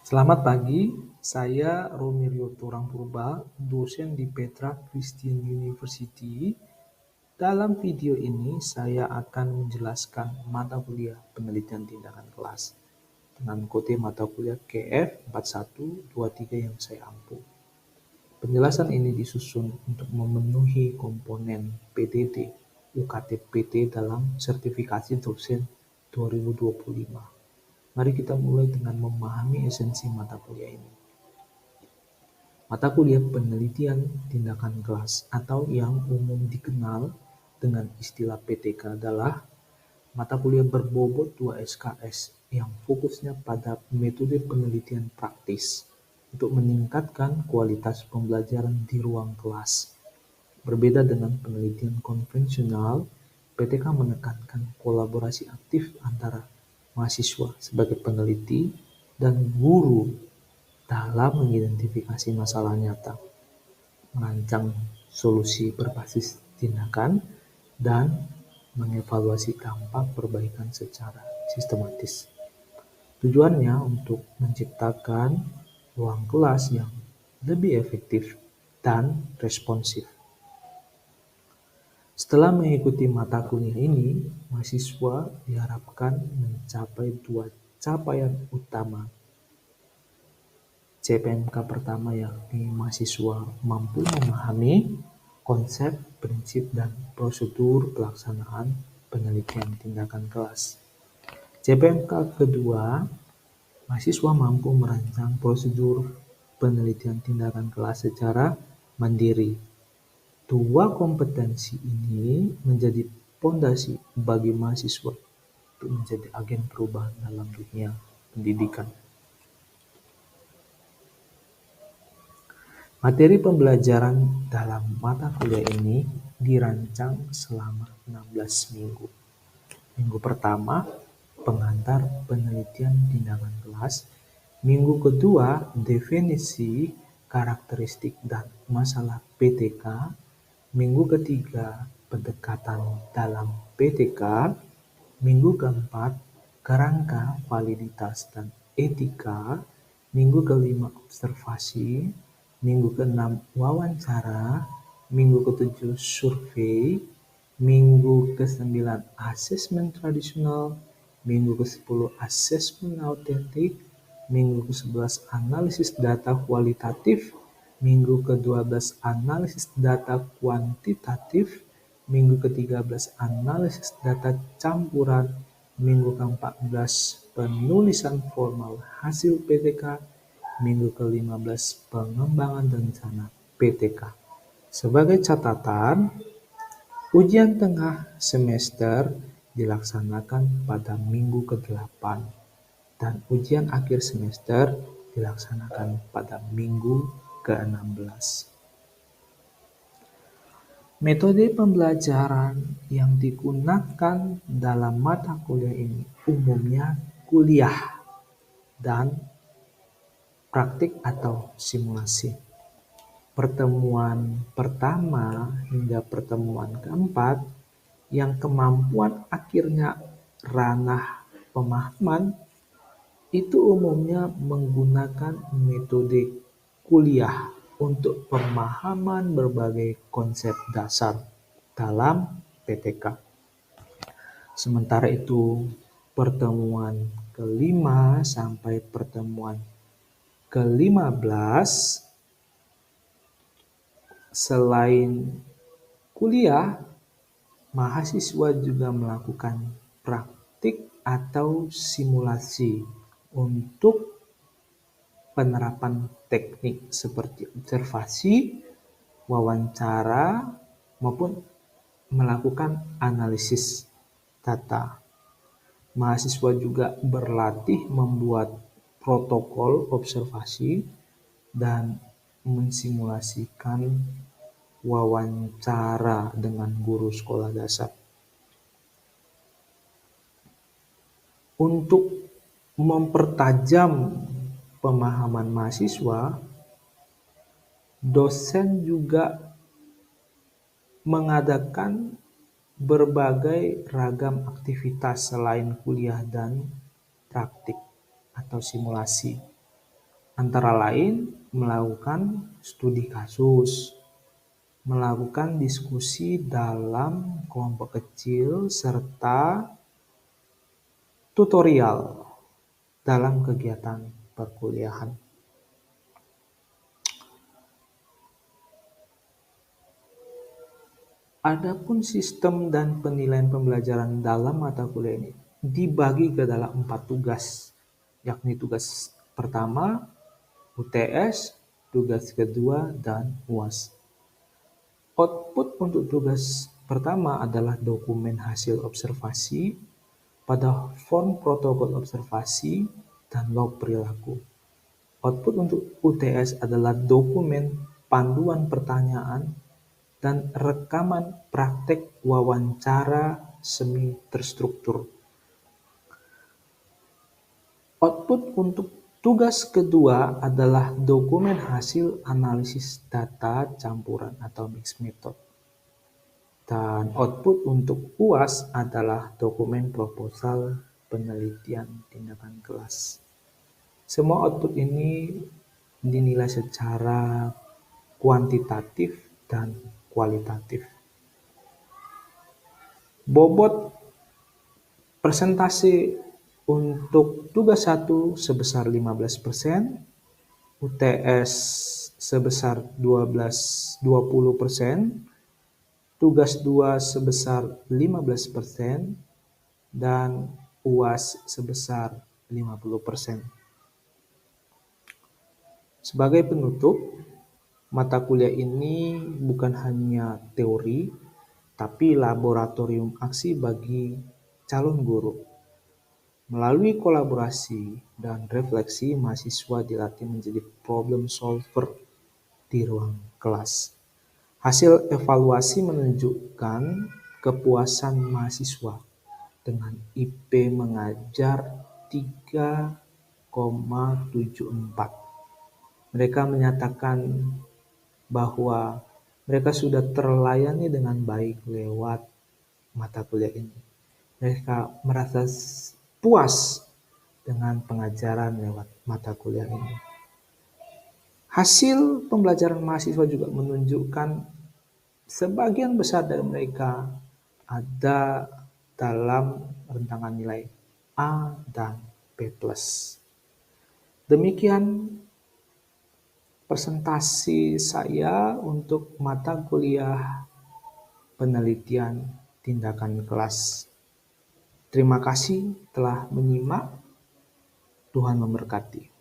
Selamat pagi, saya Romirio Torang Purba, dosen di Petra Christian University. Dalam video ini, saya akan menjelaskan mata kuliah penelitian tindakan kelas dengan kode mata kuliah KF4123 yang saya ampu. Penjelasan ini disusun untuk memenuhi komponen PDD UKT-PT dalam sertifikasi dosen 2025. Mari kita mulai dengan memahami esensi mata kuliah ini. Mata kuliah penelitian tindakan kelas atau yang umum dikenal dengan istilah PTK adalah mata kuliah berbobot 2 SKS yang fokusnya pada metode penelitian praktis untuk meningkatkan kualitas pembelajaran di ruang kelas. Berbeda dengan penelitian konvensional, PTK menekankan kolaborasi aktif antara mahasiswa sebagai peneliti dan guru dalam mengidentifikasi masalah nyata, merancang solusi berbasis tindakan, dan mengevaluasi dampak perbaikan secara sistematis. Tujuannya untuk menciptakan ruang kelas yang lebih efektif dan responsif. Setelah mengikuti mata kuliah ini, mahasiswa diharapkan mencapai 2 capaian utama. CPMK pertama yakni mahasiswa mampu memahami konsep, prinsip, dan prosedur pelaksanaan penelitian tindakan kelas. CPMK kedua, mahasiswa mampu merancang prosedur penelitian tindakan kelas secara mandiri. Dua kompetensi ini menjadi fondasi bagi mahasiswa untuk menjadi agen perubahan dalam dunia pendidikan. Materi pembelajaran dalam mata kuliah ini dirancang selama 16 minggu. Minggu pertama, pengantar penelitian tindakan kelas. Minggu kedua, definisi, karakteristik, dan masalah PTK. Minggu ketiga, pendekatan dalam PTK. Minggu keempat, kerangka, validitas, dan etika. Minggu kelima, observasi. Minggu keenam, wawancara. Minggu ketujuh, survei. Minggu ke-9, asesmen tradisional. Minggu ke-10, asesmen autentik. Minggu ke-11, analisis data kualitatif. Minggu ke-12, analisis data kuantitatif. Minggu ke-13, analisis data campuran. Minggu ke-14, penulisan formal hasil PTK. Minggu ke-15, pengembangan rencana PTK. Sebagai catatan, ujian tengah semester dilaksanakan pada minggu ke-8 dan ujian akhir semester dilaksanakan pada minggu ke-16. Metode pembelajaran yang digunakan dalam mata kuliah ini umumnya kuliah dan praktik atau simulasi. Pertemuan pertama hingga pertemuan keempat yang kemampuan akhirnya ranah pemahaman itu umumnya menggunakan metode kuliah untuk pemahaman berbagai konsep dasar dalam PTK. Sementara itu, pertemuan kelima sampai pertemuan ke-15 selain kuliah, mahasiswa juga melakukan praktik atau simulasi untuk penerapan teknik seperti observasi, wawancara, maupun melakukan analisis data. Mahasiswa juga berlatih membuat protokol observasi dan mensimulasikan wawancara dengan guru sekolah dasar. Untuk mempertajam pemahaman mahasiswa, dosen juga mengadakan berbagai ragam aktivitas selain kuliah dan praktik atau simulasi. Antara lain melakukan studi kasus, melakukan diskusi dalam kelompok kecil, serta tutorial dalam kegiatan perkuliahan. Adapun sistem dan penilaian pembelajaran dalam mata kuliah ini dibagi ke dalam 4 tugas, yakni tugas pertama, UTS, tugas kedua, dan UAS. Output untuk tugas pertama adalah dokumen hasil observasi pada form protokol observasi dan log perilaku. Output untuk UTS adalah dokumen panduan pertanyaan dan rekaman praktek wawancara semi terstruktur. Output untuk tugas kedua adalah dokumen hasil analisis data campuran atau mixed method. Dan output untuk UAS adalah dokumen proposal penelitian tindakan kelas. Semua output ini dinilai secara kuantitatif dan kualitatif. Bobot persentase untuk tugas 1 sebesar 15%, UTS sebesar 20%, tugas 2 sebesar 15%, dan UAS sebesar 50%. Sebagai penutup, mata kuliah ini bukan hanya teori, tapi laboratorium aksi bagi calon guru. Melalui kolaborasi dan refleksi, mahasiswa dilatih menjadi problem solver di ruang kelas. Hasil evaluasi menunjukkan kepuasan mahasiswa dengan IP mengajar 3,74. Mereka menyatakan bahwa mereka sudah terlayani dengan baik lewat mata kuliah ini. Mereka merasa puas dengan pengajaran lewat mata kuliah ini. Hasil pembelajaran mahasiswa juga menunjukkan sebagian besar dari mereka ada dalam rentangan nilai A dan B+. Demikian presentasi saya untuk mata kuliah penelitian tindakan kelas. Terima kasih telah menyimak. Tuhan memberkati.